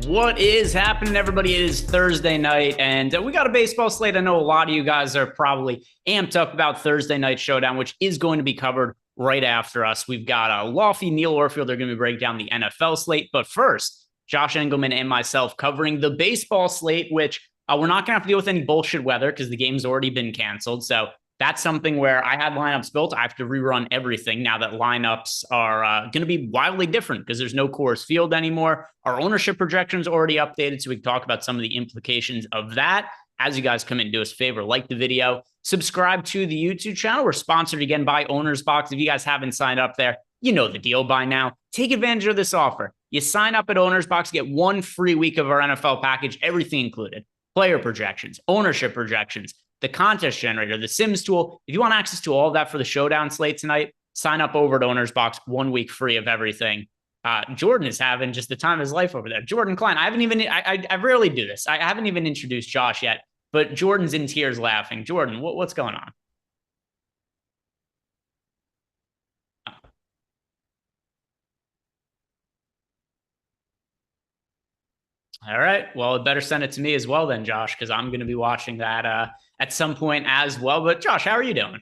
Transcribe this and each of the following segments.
What is happening, everybody? It is Thursday night, and we got a baseball slate. I know a lot of you guys are probably amped up about Thursday Night Showdown, which is going to be covered right after us. We've got Lofty, Neil Orfield. They're going to break down the NFL slate. But first, Josh Engleman and myself covering the baseball slate, which we're not going to have to deal with any bullshit weather because the game's already been canceled. So that's something where I had lineups built. I have to rerun everything now that lineups are going to be wildly different because there's no Coors Field anymore. Our ownership projections already updated, so we can talk about some of the implications of that. As you guys come in, do us a favor, like the video, subscribe to the YouTube channel. We're sponsored again by Owner's Box. If you guys haven't signed up there, you know the deal by now. Take advantage of this offer. You sign up at Owner's Box, get 1 free week of our NFL package, everything included. Player projections, ownership projections, the contest generator, the Sims tool. If you want access to all of that for the showdown slate tonight, sign up over at Owner's Box, 1 week free of everything. Jordan is having just the time of his life over there. Jordan Klein, I rarely do this. I haven't even introduced Josh yet, but Jordan's in tears laughing. Jordan, what's going on? All right. Well, it better send it to me as well then, Josh, because I'm going to be watching that at some point as well. But Josh, how are you doing?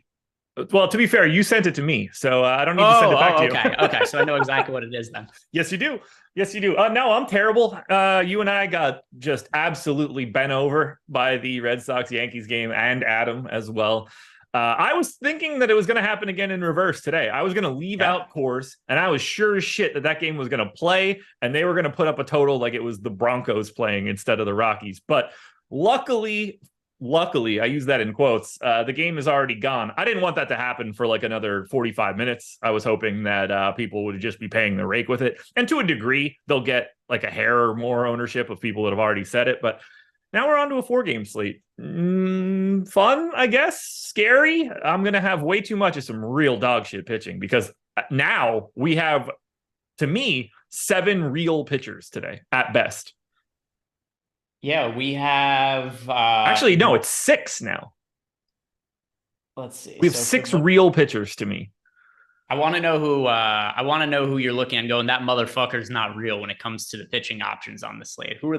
Well, to be fair, you sent it to me, so I don't need to send it back to you. Okay. So I know exactly what it is then. Yes, you do. Yes, you do. No, I'm terrible. You and I got just absolutely bent over by the Red Sox-Yankees game, and Adam as well. I was thinking that it was going to happen again in reverse today. I was going to leave out Coors, and I was sure as shit that game was going to play, and they were going to put up a total like it was the Broncos playing instead of the Rockies. But luckily, I use that in quotes, the game is already gone. I didn't want that to happen for like another 45 minutes. I was hoping that people would just be paying the rake with it. And to a degree, they'll get like a hair or more ownership of people that have already said it. But now we're on to a 4-game slate. Fun, I guess. Scary. I'm going to have way too much of some real dog shit pitching because now we have, to me, 7 real pitchers today at best. Yeah, we have... Actually, no, it's 6 now. Let's see. We have 6 real pitchers to me. I want to know who you're looking at going, that motherfucker's not real when it comes to the pitching options on the slate. Who are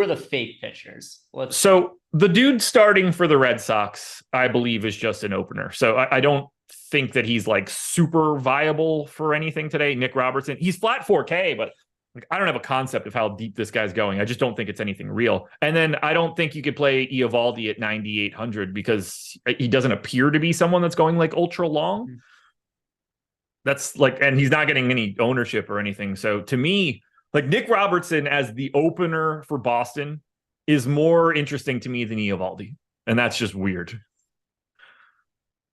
the fake pitchers? So the dude starting for the Red Sox, I believe, is just an opener. So I don't think that he's like super viable for anything today. Nick Robertson, he's flat 4K, but like, I don't have a concept of how deep this guy's going. I just don't think it's anything real. And then I don't think you could play Eovaldi at 9,800 because he doesn't appear to be someone that's going like ultra long. That's like, and he's not getting any ownership or anything. So to me, like Nick Robertson as the opener for Boston is more interesting to me than Eovaldi. And that's just weird.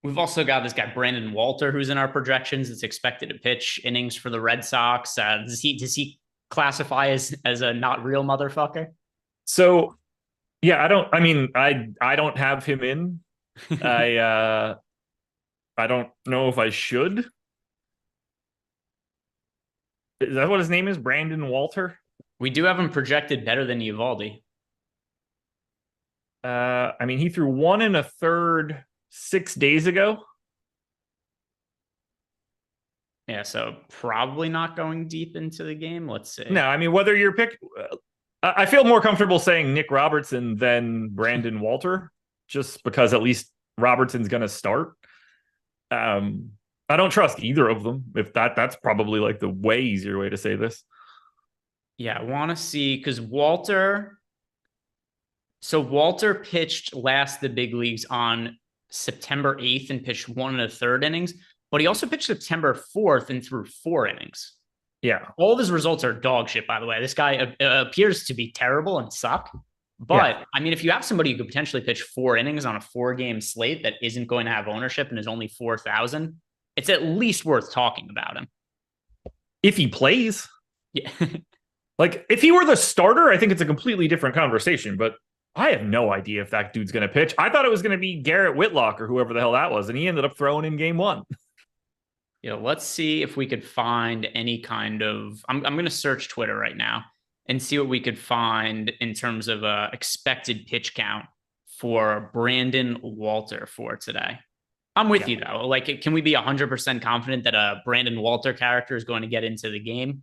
We've also got this guy, Brandon Walter, who's in our projections. It's expected to pitch innings for the Red Sox. Does he classify as a not real motherfucker? So, yeah, I don't have him in. I don't know if I should. Is that what his name is? Brandon Walter? We do have him projected better than Eovaldi. He threw 1 1/3 6 days ago. Yeah, so probably not going deep into the game. Let's see. No, whether you're I feel more comfortable saying Nick Robertson than Brandon Walter, just because at least Robertson's going to start. I don't trust either of them. If that's probably like the way easier way to say this. Yeah, I want to see because Walter pitched last the big leagues on September 8th and pitched 1 1/3 innings, but he also pitched September 4th and threw 4 innings. Yeah. All of his results are dog shit, by the way. This guy appears to be terrible and suck. But, yeah. If you have somebody who could potentially pitch 4 innings on a 4-game slate that isn't going to have ownership and is only 4,000, it's at least worth talking about him. If he plays. Yeah. Like, if he were the starter, I think it's a completely different conversation, but I have no idea if that dude's going to pitch. I thought it was going to be Garrett Whitlock or whoever the hell that was, and he ended up throwing in game 1. Let's see if we could find any kind of... I'm going to search Twitter right now and see what we could find in terms of expected pitch count for Brandon Walter for today. I'm with you, though. Like, can we be 100% confident that a Brandon Walter character is going to get into the game?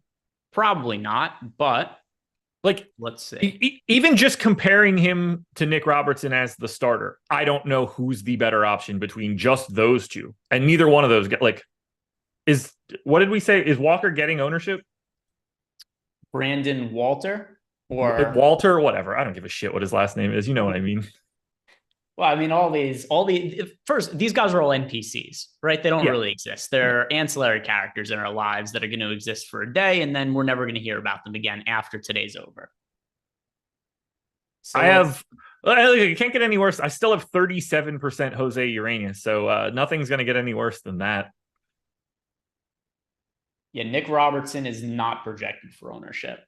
Probably not, but Like, let's see. Even just comparing him to Nick Robertson as the starter, I don't know who's the better option between just those two. And neither one of those get like, what did we say? Is Walker getting ownership? Brandon Walter or Walter, whatever. I don't give a shit what his last name is. You know what I mean? well, I mean, first, these guys are all NPCs, right? They don't really exist. They're ancillary characters in our lives that are going to exist for a day, and then we're never going to hear about them again after today's over. So I can't get any worse. I still have 37% Jose Uranus, so nothing's going to get any worse than that. Yeah, Nick Robertson is not projected for ownership.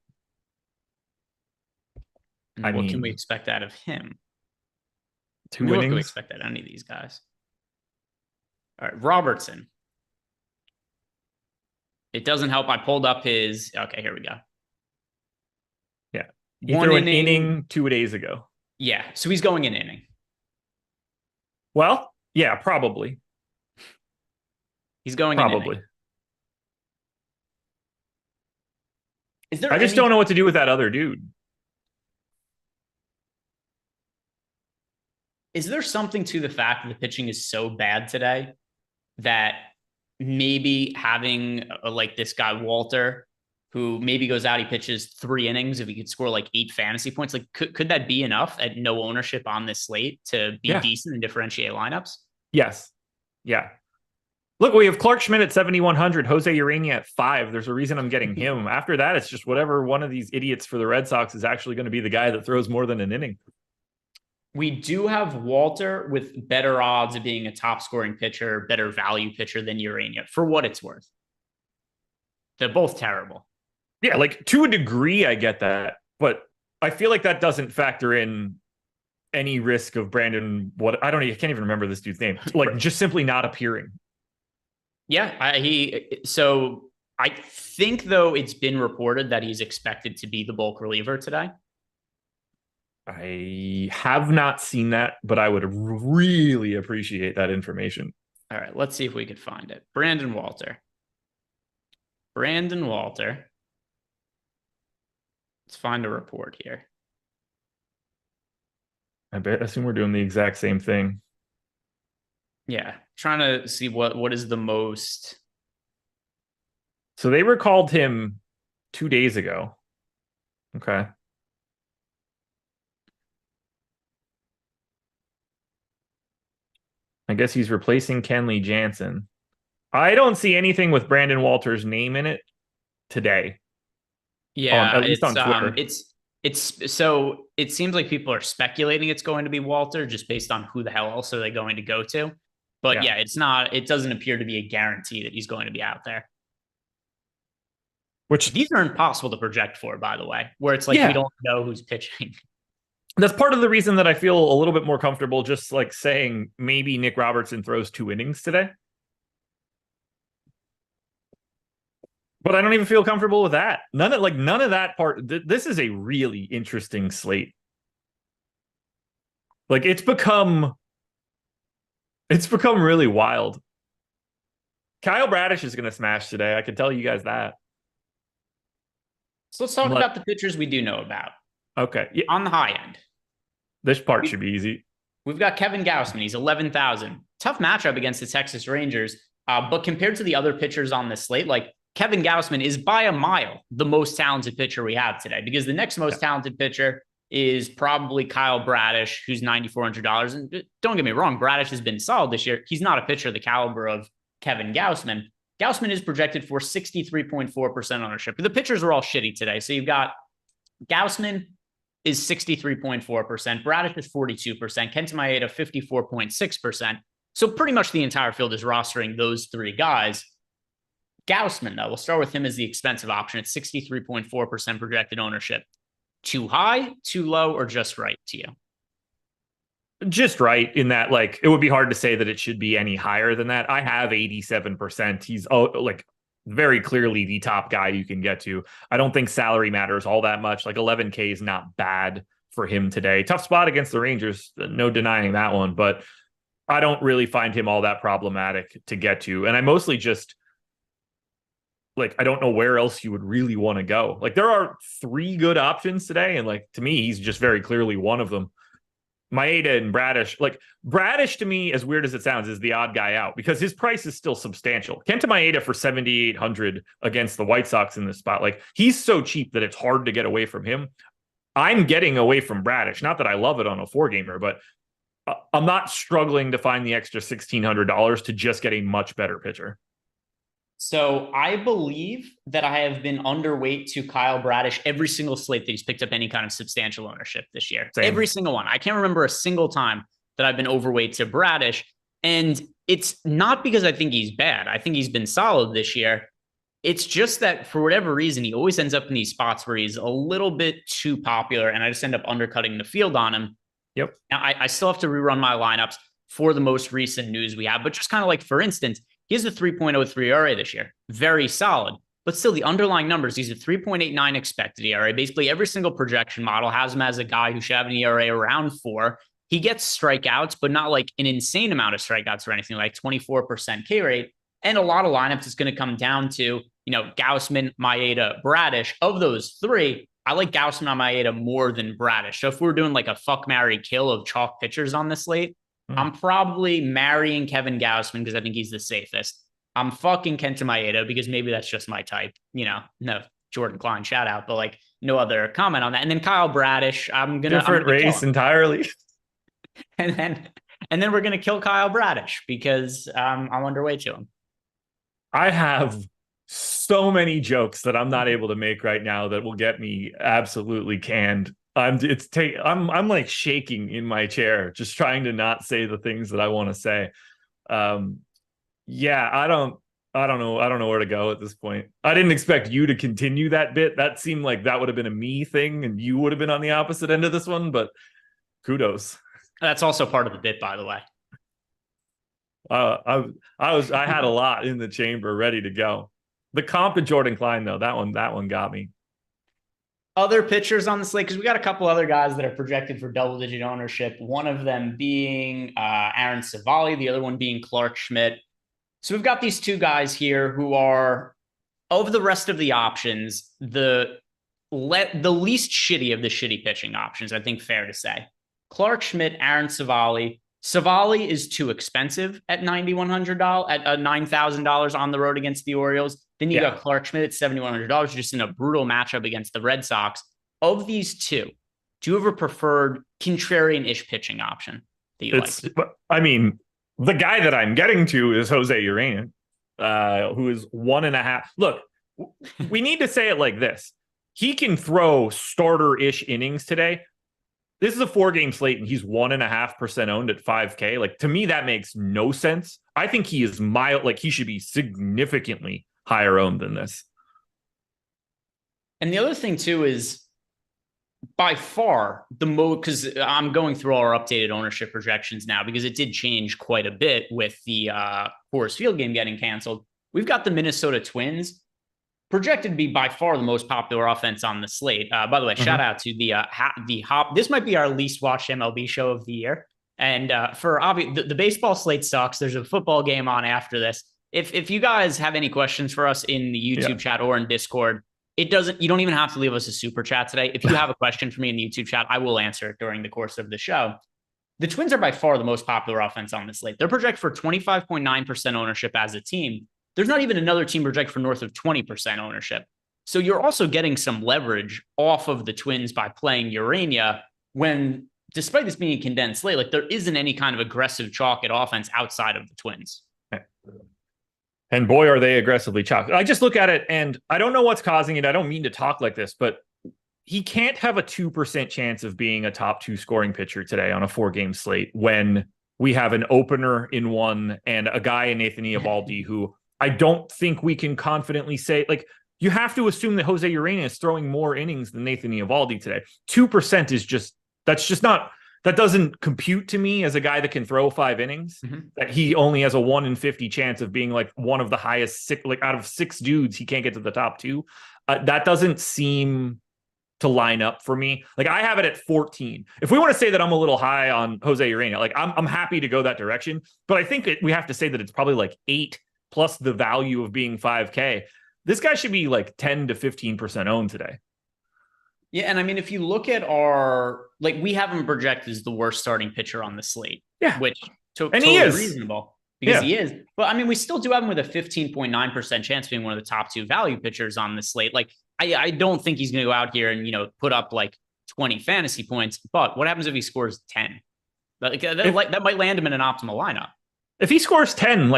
What can we expect out of him? 2 innings. What can we expect out of any of these guys? All right, Robertson. It doesn't help. I pulled up his. Okay, here we go. Yeah, he threw an inning 2 days ago. Yeah, so he's going an inning. Well, yeah, probably. He's going probably. An inning. I just don't know what to do with that other dude. Is there something to the fact that the pitching is so bad today that maybe having like this guy Walter, who maybe goes out, he pitches 3 innings, if he could score like 8 fantasy points, like could that be enough at no ownership on this slate to be decent and differentiate lineups? Yes. Yeah. Look, we have Clark Schmidt at 7,100, Jose Urania at 5. There's a reason I'm getting him. After that, it's just whatever one of these idiots for the Red Sox is actually going to be the guy that throws more than an inning. We do have Walter with better odds of being a top scoring pitcher, better value pitcher than Urania, for what it's worth. They're both terrible. Yeah, like to a degree, I get that. But I feel like that doesn't factor in any risk of Brandon. I can't even remember this dude's name. Like just simply not appearing. Yeah, I think, though, it's been reported that he's expected to be the bulk reliever today. I have not seen that, but I would really appreciate that information. All right, let's see if we could find it. Brandon Walter. Let's find a report here. I assume we're doing the exact same thing. Yeah, trying to see what is the most. So they recalled him 2 days ago. Okay. I guess he's replacing Kenley Jansen. I don't see anything with Brandon Walter's name in it today. Yeah, at least on Twitter. So it seems like people are speculating it's going to be Walter just based on who the hell else are they going to go to. But yeah, it's not. It doesn't appear to be a guarantee that he's going to be out there. Which these are impossible to project for, by the way, where it's like we don't know who's pitching. That's part of the reason that I feel a little bit more comfortable just like saying maybe Nick Robertson throws 2 innings today. But I don't even feel comfortable with that. None of that part. This is a really interesting slate. Like it's become really wild. Kyle Bradish is going to smash today. I can tell you guys that. So let's talk about the pitchers we do know about. Okay. Yeah. On the high end. This part should be easy. We've got Kevin Gausman. He's 11,000. Tough matchup against the Texas Rangers. But compared to the other pitchers on this slate, like Kevin Gausman is by a mile the most talented pitcher we have today, because the next most talented pitcher is probably Kyle Bradish, who's $9,400. And don't get me wrong, Bradish has been solid this year. He's not a pitcher of the caliber of Kevin Gausman. Gausman is projected for 63.4% ownership. The pitchers are all shitty today. So you've got Gausman is 63.4%. Bradish is 42%. Kenta Maeda, 54.6%. So pretty much the entire field is rostering those 3 guys. Gausman, though, we'll start with him as the expensive option at 63.4% projected ownership. Too high, too low, or just right to you? Just right in that, like, it would be hard to say that it should be any higher than that. I have 87%. He's like very clearly the top guy you can get to. I don't think salary matters all that much. Like 11K is not bad for him today. Tough spot against the Rangers. No denying that one, but I don't really find him all that problematic to get to. And I mostly just, like, I don't know where else you would really want to go. Like, there are 3 good options today, and like, to me, he's just very clearly one of them. Maeda and Bradish. Like, Bradish, to me, as weird as it sounds, is the odd guy out because his price is still substantial. Kenta Maeda for 7,800 against the White Sox in this spot. Like, he's so cheap that it's hard to get away from him. I'm getting away from Bradish. Not that I love it on a 4-gamer, but I'm not struggling to find the extra $1,600 to just get a much better pitcher. So I believe that I have been underweight to Kyle Bradish every single slate that he's picked up any kind of substantial ownership this year. Same. Every single one. I can't remember a single time that I've been overweight to Bradish. And it's not because I think he's bad. I think he's been solid this year. It's just that for whatever reason, he always ends up in these spots where he's a little bit too popular, and I just end up undercutting the field on him. Yep. Now, I still have to rerun my lineups for the most recent news we have, but just kind of like, for instance, he has a 3.03 ERA this year. Very solid. But still, the underlying numbers, he's a 3.89 expected ERA. Basically, every single projection model has him as a guy who should have an ERA around 4. He gets strikeouts, but not like an insane amount of strikeouts or anything, like 24% K rate. And a lot of lineups is going to come down to, Gausman, Maeda, Bradish. Of those 3, I like Gausman and Maeda more than Bradish. So if we're doing like a fuck, marry, kill of chalk pitchers on this slate, I'm probably marrying Kevin Gausman because I think he's the safest. I'm fucking Kenta Maeda because maybe that's just my type. No Jordan Klein shout out, but like no other comment on that. And then Kyle Bradish, I'm gonna different race entirely. And then we're gonna kill Kyle Bradish because I'm underweight to him. I have so many jokes that I'm not able to make right now that will get me absolutely canned. I'm like shaking in my chair, just trying to not say the things that I want to say. Yeah, I don't know where to go at this point. I didn't expect you to continue that bit. That seemed like that would have been a me thing, and you would have been on the opposite end of this one. But kudos. That's also part of the bit, by the way. I had a lot in the chamber ready to go. The comp of Jordan Klein, though, that one got me. Other pitchers on the slate, because we got a couple other guys that are projected for double-digit ownership. One of them being Aaron Savali, the other one being Clark Schmidt. So we've got these 2 guys here who are, of the rest of the options, the least shitty of the shitty pitching options, I think fair to say. Clark Schmidt, Aaron Savali. Savali is too expensive at $9,100, at $9,000 on the road against the Orioles. Then you got Clark Schmidt at $7,100, just in a brutal matchup against the Red Sox. Of these 2, do you have a preferred contrarian-ish pitching option that you like? I mean, the guy that I'm getting to is Jose Urena, who is 1.5. Look, we need to say it like this. He can throw starter-ish innings today. This is a 4-game slate, and he's 1.5% owned at 5K. Like, to me, that makes no sense. I think he is mild. Like, he should be significantly higher owned than this. And the other thing, too, is by far the most, because I'm going through all our updated ownership projections now because it did change quite a bit with the Coors Field game getting canceled. We've got the Minnesota Twins projected to be by far the most popular offense on the slate. By the way, shout out to the Hop. This might be our least watched MLB show of the year. And for obvious, the baseball slate sucks. There's a football game on after this. If you guys have any questions for us in the YouTube chat or in Discord, you don't even have to leave us a super chat today. If you have a question for me in the YouTube chat, I will answer it during the course of the show. The Twins are by far the most popular offense on the slate. They're projected for 25.9% ownership as a team. There's not even another team projected for north of 20% ownership. So you're also getting some leverage off of the Twins by playing Urena when, despite this being a condensed slate, like there isn't any kind of aggressive chalk at offense outside of the Twins. And boy, are they aggressively chalked. I just look at it and I don't know what's causing it. I don't mean to talk like this, but he can't have a 2% chance of being a top 2 scoring pitcher today on a 4-game slate when we have an opener in one and a guy in Nathan Eovaldi who I don't think we can confidently say, like, you have to assume that Jose Urena is throwing more innings than Nathan Eovaldi today. 2% is just, that doesn't compute to me as a guy that can throw 5 innings, that he only has a 1 in 50 chance of being like one of the highest, like out of 6 dudes, he can't get to the top 2. That doesn't seem to line up for me. Like, I have it at 14. If we want to say that I'm a little high on Jose Urena, like I'm happy to go that direction, but I think we have to say that it's probably like 8 plus the value of being 5K. This guy should be like 10 to 15% owned today. Yeah, and I mean, if you look at we have him projected as the worst starting pitcher on the slate. Yeah. Which and totally he is reasonable because he is. But I mean, we still do have him with a 15.9% chance being one of the top 2 value pitchers on the slate. Like, I don't think he's going to go out here and, put up like 20 fantasy points. But what happens if he scores 10? That might land him in an optimal lineup. If he scores 10,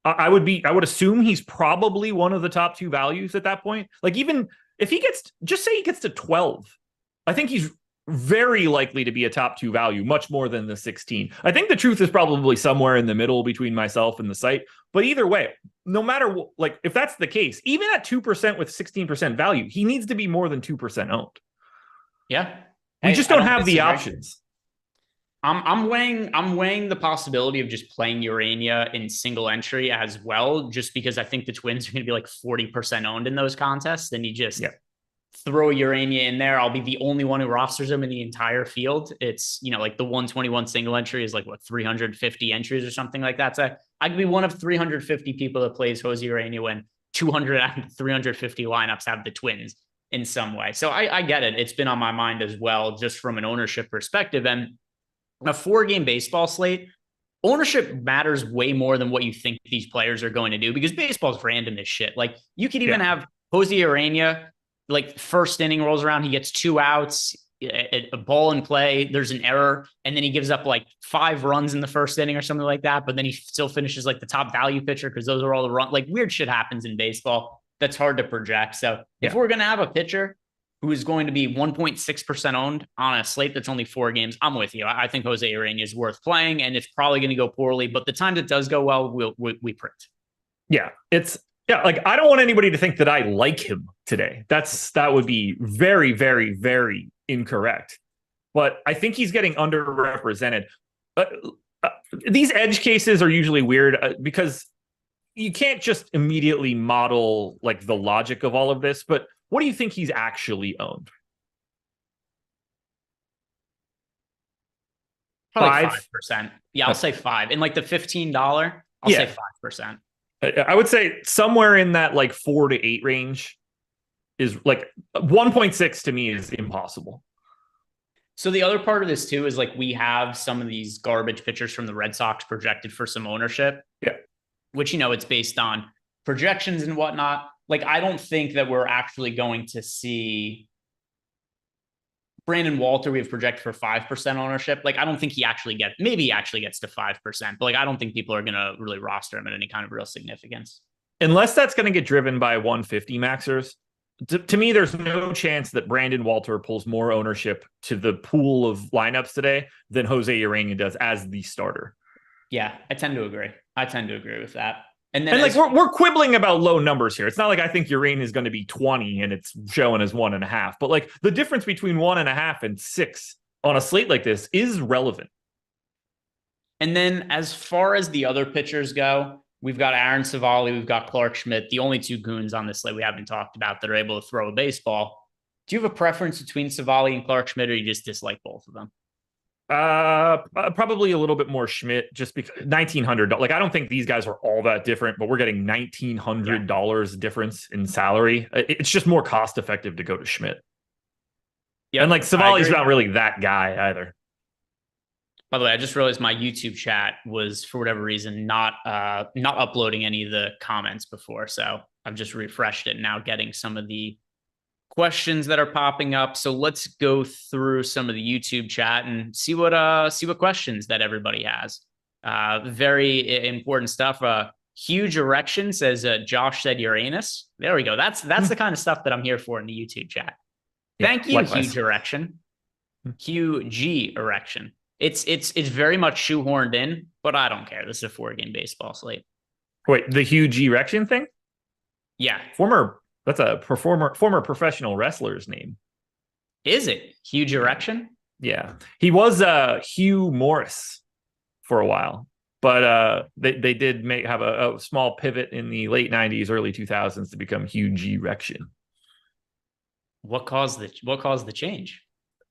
I would assume he's probably one of the top 2 values at that point. Like, even if he just say he gets to 12, I think he's very likely to be a top 2 value, much more than the 16. I think the truth is probably somewhere in the middle between myself and the site. But either way, no matter what, if that's the case, even at 2% with 16% value, he needs to be more than 2% owned. Yeah. We just don't have the options. I'm weighing the possibility of just playing Urania in single entry as well, just because I think the Twins are going to be like 40% owned in those contests. Then you just throw Urania in there. I'll be the only one who rosters him in the entire field. It's, like the 121 single entry is like 350 entries or something like that. So I could be one of 350 people that plays Jose Urania when 200 out of 350 lineups have the Twins in some way. So I get it. It's been on my mind as well, just from an ownership perspective. And a 4-game baseball slate, ownership matters way more than what you think these players are going to do, because baseball's random as shit. Like, you could even have Jose Urania, like, first inning rolls around, he gets 2 outs, a ball in play, there's an error, and then he gives up like 5 runs in the first inning or something like that, but then he still finishes like the top value pitcher because those are all the run. Like, weird shit happens in baseball that's hard to project. So if we're going to have a pitcher who is going to be 1.6% owned on a slate that's only 4 games, I'm with you. I think Jose Urania is worth playing, and it's probably going to go poorly, but the times it does go well, we print. Yeah, I don't want anybody to think that I like him today. That would be very, very, very incorrect. But I think he's getting underrepresented. These edge cases are usually weird because you can't just immediately model like the logic of all of this, but what do you think he's actually owned? Probably 5%. Yeah, I'll say 5. In like the $15, I'll say 5%. I would say somewhere in that like 4 to 8 range is like 1.6 to me is impossible. So the other part of this too is like we have some of these garbage pitchers from the Red Sox projected for some ownership. Yeah. Which, it's based on projections and whatnot. Like, I don't think that we're actually going to see Brandon Walter. We have projected for 5% ownership. Like, I don't think he actually gets to 5%, but like, I don't think people are going to really roster him at any kind of real significance. Unless that's going to get driven by 150 maxers. To me, there's no chance that Brandon Walter pulls more ownership to the pool of lineups today than Jose Urania does as the starter. Yeah, I tend to agree with that. And we're quibbling about low numbers here. It's not like I think Urania is going to be 20 and it's showing as 1.5, but like the difference between 1.5 and 6 on a slate like this is relevant. And then as far as the other pitchers go, we've got Aaron Savali, we've got Clark Schmidt, the only 2 goons on this slate we haven't talked about that are able to throw a baseball. Do you have a preference between Savali and Clark Schmidt, or you just dislike both of them? Probably a little bit more Schmidt, just because $1,900. Like, I don't think these guys are all that different, but we're getting $1,900 difference in salary. It's just more cost effective to go to Schmidt. Yeah, and like Savali's not really that guy either. By the way, I just realized my YouTube chat was, for whatever reason, not uploading any of the comments before, so I've just refreshed it now, getting some of the questions that are popping up. So let's go through some of the YouTube chat and see what questions that everybody has. Very important stuff. Huge erection says Josh said Uranus. There we go. That's the kind of stuff that I'm here for in the YouTube chat. Thank you, likewise. Huge erection. QG erection. It's very much shoehorned in, but I don't care. This is a 4-game baseball slate. Wait, the huge erection thing? Yeah. That's a former professional wrestler's name. Is it? Huge erection? Yeah. He was Hugh Morris for a while, but they did have a small pivot in the late 90s, early 2000s to become Huge Erection. What caused the change?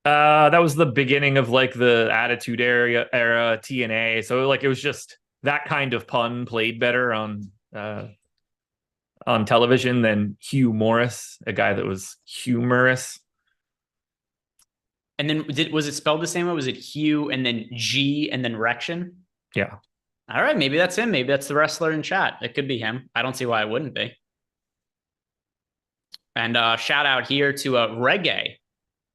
That was the beginning of like the Attitude Era TNA. So like it was just that kind of pun played better on on television than Hugh Morris, a guy that was humorous. And then was it spelled the same way? Was it Hugh and then G and then Rection? Yeah. All right, maybe that's him. Maybe that's the wrestler in chat. It could be him. I don't see why it wouldn't be. And shout out here to Reggae.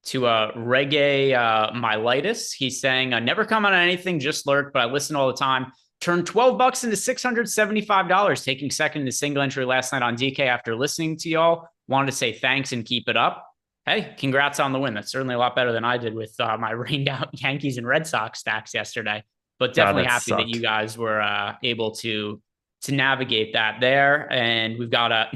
Mylitis. He's saying, I never comment on anything, just lurk, but I listen all the time. Turned $12 into $675, taking second in the single entry last night on DK after listening to y'all. Wanted to say thanks and keep it up. Hey, congrats on the win. That's certainly a lot better than I did with my rained out Yankees and Red Sox stacks yesterday. But definitely happy that you guys were able to navigate that there. And we've got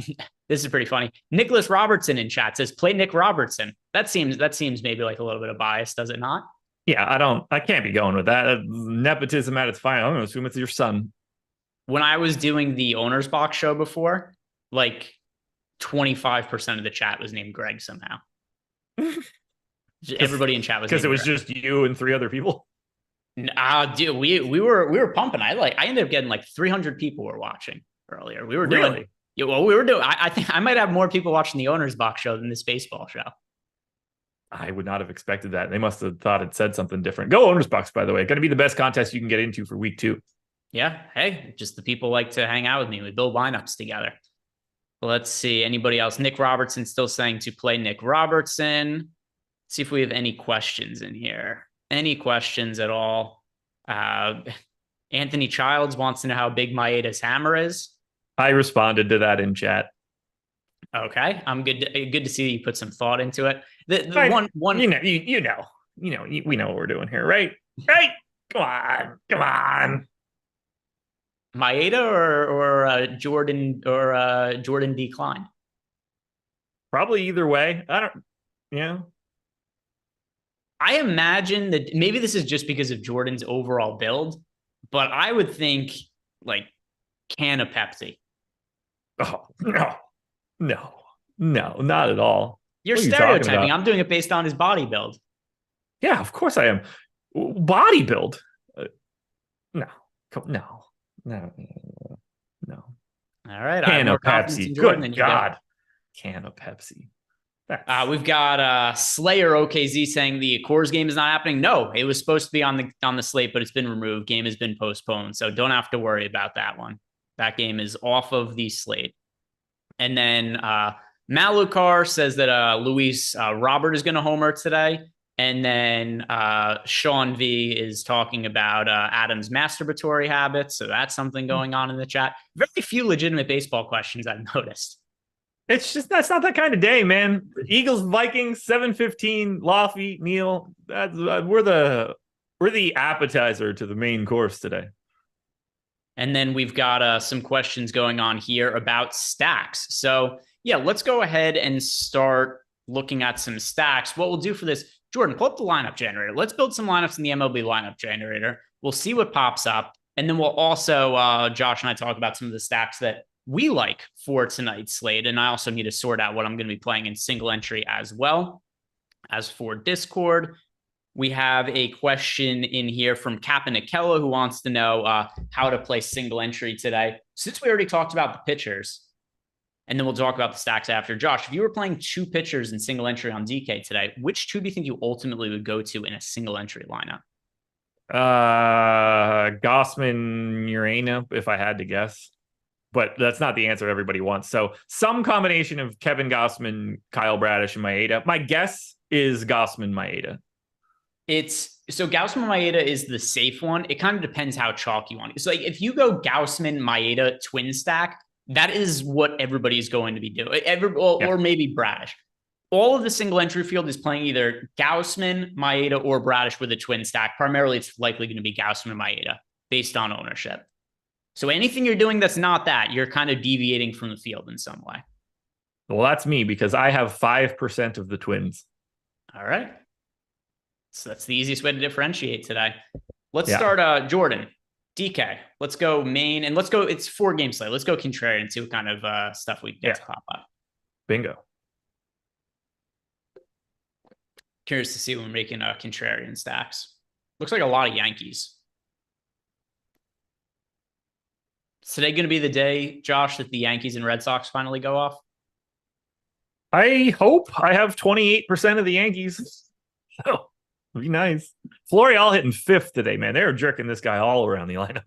this is pretty funny. Nicholas Robertson in chat says, play Nick Robertson. That seems maybe like a little bit of bias, does it not? Yeah, I can't be going with that. Nepotism at its finest. I'm going to assume it's your son. When I was doing the Owner's Box show before, like 25% of the chat was named Greg somehow. Everybody in chat was because it was Greg. Just you and 3 other people. Dude, we were pumping. I ended up getting like 300 people were watching earlier. We were doing. Really? Yeah, well, we were doing. I think I might have more people watching the Owner's Box show than this baseball show. I would not have expected that. They must have thought it said something different. Go Owner's Box, by the way. Going to be the best contest you can get into for week 2. Yeah. Hey, just the people like to hang out with me. We build lineups together. Let's see. Anybody else? Nick Robertson still saying to play Nick Robertson. See if we have any questions in here. Any questions at all? Anthony Childs wants to know how big Maeda's hammer is. I responded to that in chat. Okay, I'm good. Good to see you put some thought into it. We know what we're doing here, right? Right? Come on. Maeda or Jordan Decline? Probably either way. I imagine that maybe this is just because of Jordan's overall build, but I would think like can of Pepsi. Oh, no, not at all. You're stereotyping. I'm doing it based on his body build. Yeah, of course I am. Body build? No. All right. Can of Pepsi. Good God. Can of Pepsi. We've got Slayer OKZ saying the Coors game is not happening. No, it was supposed to be on the slate, but it's been removed. Game has been postponed, so don't have to worry about that one. That game is off of the slate. And then Malukar says that Luis Robert is going to homer today. And then Sean V is talking about Adam's masturbatory habits. So that's something going on in the chat. Very few legitimate baseball questions I've noticed. It's just, that's not that kind of day, man. Eagles, Vikings, 7:15, Laffy, Neil. We're the appetizer to the main course today. And then we've got some questions going on here about stacks. So yeah, let's go ahead and start looking at some stacks. What we'll do for this, Jordan, pull up the lineup generator. Let's build some lineups in the MLB lineup generator. We'll see what pops up. And then we'll also, Josh and I talk about some of the stacks that we like for tonight's slate. And I also need to sort out what I'm going to be playing in single entry as well. As for Discord, we have a question in here from Capanicella who wants to know how to play single entry today. Since we already talked about the pitchers, and then we'll talk about the stacks after. Josh, if you were playing 2 pitchers in single entry on DK today, which 2 do you think you ultimately would go to in a single entry lineup? Gausman, Urena, if I had to guess. But that's not the answer everybody wants. So some combination of Kevin Gausman, Kyle Bradish, and Maeda. My guess is Gausman, Maeda. So Gausman Maeda is the safe one. It kind of depends how chalk you want it. So like if you go Gausman Maeda twin stack, that is what everybody's going to be doing. Or maybe Bradish. All of the single entry field is playing either Gausman, Maeda, or Bradish with a twin stack. Primarily, it's likely going to be Gausman and Maeda based on ownership. So anything you're doing that's not that, you're kind of deviating from the field in some way. Well, that's me because I have 5% of the twins. All right. So that's the easiest way to differentiate today. Let's start Jordan, DK. Let's go main and let's go. It's 4-game slate. Let's go Contrarian and see what kind of stuff we get to pop up. Bingo. Curious to see when we're making Contrarian stacks. Looks like a lot of Yankees. Is today going to be the day, Josh, that the Yankees and Red Sox finally go off? I hope. I have 28% of the Yankees. Oh, be nice. Florial hitting fifth today, man. They're jerking this guy all around the lineup.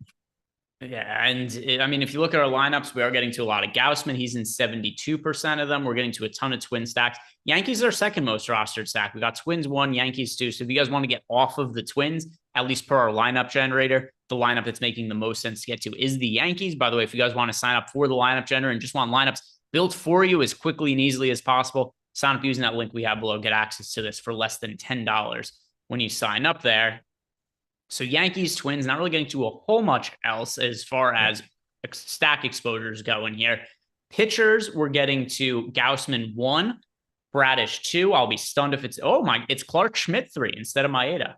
Yeah, and if you look at our lineups, we are getting to a lot of Gausman. He's in 72% of them. We're getting to a ton of Twin stacks. Yankees are second most rostered stack. We got Twins 1, Yankees 2. So if you guys want to get off of the Twins, at least per our lineup generator, the lineup that's making the most sense to get to is the Yankees. By the way, if you guys want to sign up for the lineup generator and just want lineups built for you as quickly and easily as possible, sign up using that link we have below. Get access to this for less than $10 when you sign up there. So Yankees, Twins, not really getting to a whole much else as far as stack exposures go in here. Pitchers, we're getting to Gausman 1, Bradish 2. I'll be stunned if it's Clark Schmidt 3 instead of Maeda.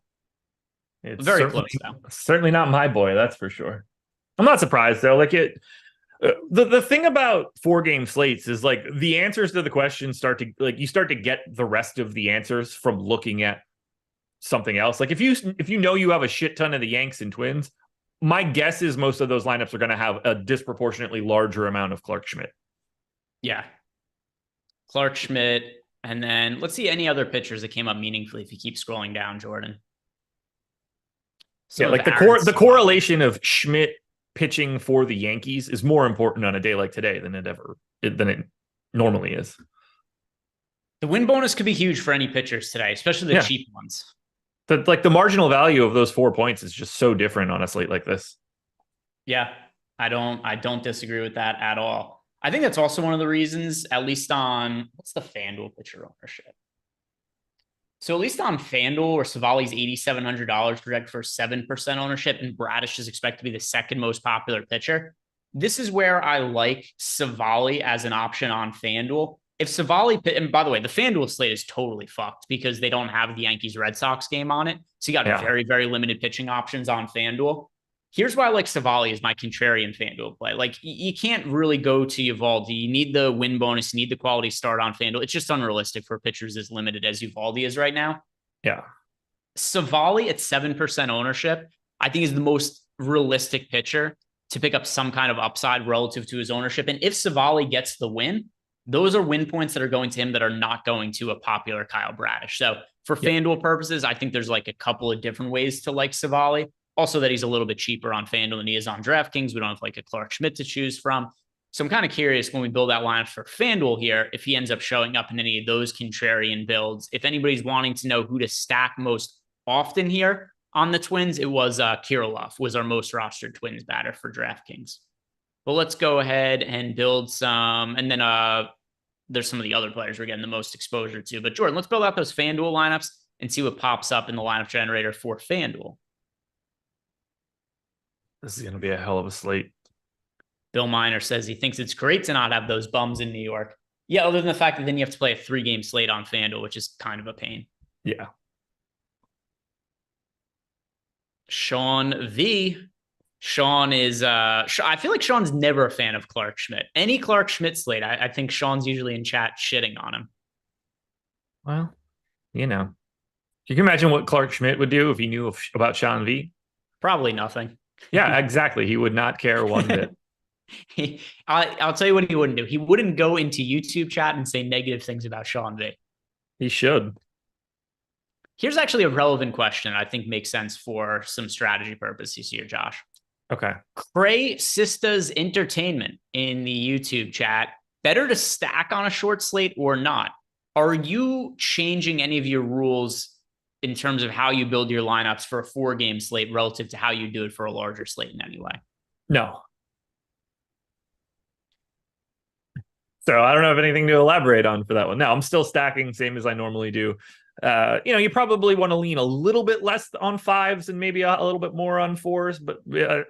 It's very close, though. Certainly not my boy, that's for sure. I'm not surprised, though. Like the thing about 4-game slates is like the answers to the questions you start to get the rest of the answers from looking at something else. Like if you know you have a shit ton of the Yanks and Twins, my guess is most of those lineups are going to have a disproportionately larger amount of Clark Schmidt. Yeah. Clark Schmidt. And then let's see any other pitchers that came up meaningfully if you keep scrolling down, Jordan. So yeah, like the correlation of Schmidt pitching for the Yankees is more important on a day like today than it normally is. The win bonus could be huge for any pitchers today, especially the cheap ones. The marginal value of those 4 points is just so different on a slate like this. Yeah, I don't disagree with that at all. I think that's also one of the reasons, at least on what's the FanDuel pitcher ownership. So at least on FanDuel, where Savali's $8,700 projected for 7% ownership, and Bradish is expected to be the second most popular pitcher. This is where I like Savali as an option on FanDuel. If Savali, and by the way, the FanDuel slate is totally fucked because they don't have the Yankees-Red Sox game on it. So you got very, very limited pitching options on FanDuel. Here's why I like Savali as my contrarian FanDuel play. Like, you can't really go to Evaldi. You need the win bonus. You need the quality start on FanDuel. It's just unrealistic for pitchers as limited as Evaldi is right now. Yeah. Savali at 7% ownership, I think is the most realistic pitcher to pick up some kind of upside relative to his ownership. And if Savali gets the win, those are win points that are going to him that are not going to a popular Kyle Bradish. So for FanDuel purposes, I think there's like a couple of different ways to like Savali. Also that he's a little bit cheaper on FanDuel than he is on DraftKings. We don't have like a Clark Schmidt to choose from. So I'm kind of curious when we build that lineup for FanDuel here, if he ends up showing up in any of those contrarian builds. If anybody's wanting to know who to stack most often here on the Twins, it was Kirilloff was our most rostered Twins batter for DraftKings. But let's go ahead and build some, and then there's some of the other players we're getting the most exposure to. But Jordan, let's build out those FanDuel lineups and see what pops up in the lineup generator for FanDuel. This is going to be a hell of a slate. Bill Miner says he thinks it's great to not have those bums in New York. Yeah, other than the fact that then you have to play a 3-game slate on FanDuel, which is kind of a pain. Yeah. Sean V. Sean is, I feel like Sean's never a fan of Clark Schmidt. Any Clark Schmidt slate, I think Sean's usually in chat shitting on him. Well, you know, you can imagine what Clark Schmidt would do if he knew about Sean V. Probably nothing. Yeah, exactly. He would not care one bit. I'll tell you what he wouldn't do. He wouldn't go into YouTube chat and say negative things about Sean V. He should. Here's actually a relevant question I think makes sense for some strategy purposes here, Josh. Okay. Cray Sisters Entertainment in the YouTube chat. Better to stack on a short slate or not? Are you changing any of your rules in terms of how you build your lineups for a 4-game slate relative to how you do it for a larger slate in any way? No. So I don't have anything to elaborate on for that one. No, I'm still stacking same as I normally do. You probably want to lean a little bit less on 5s and maybe a little bit more on 4s, but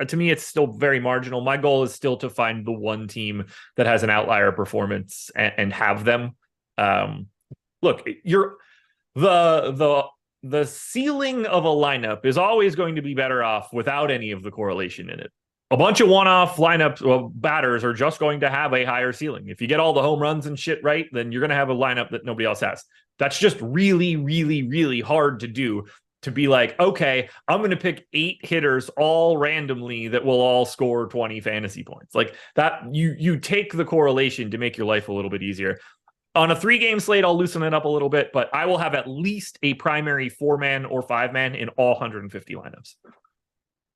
to me, it's still very marginal. My goal is still to find the one team that has an outlier performance and have them. Look, the ceiling of a lineup is always going to be better off without any of the correlation in it. A bunch of one-off lineups, batters are just going to have a higher ceiling. If you get all the home runs and shit right, then you're going to have a lineup that nobody else has. That's just really, really, really hard to do to be like, okay, I'm going to pick 8 hitters all randomly that will all score 20 fantasy points. Like that, you take the correlation to make your life a little bit easier. On a 3-game slate, I'll loosen it up a little bit, but I will have at least a primary 4-man or 5-man in all 150 lineups.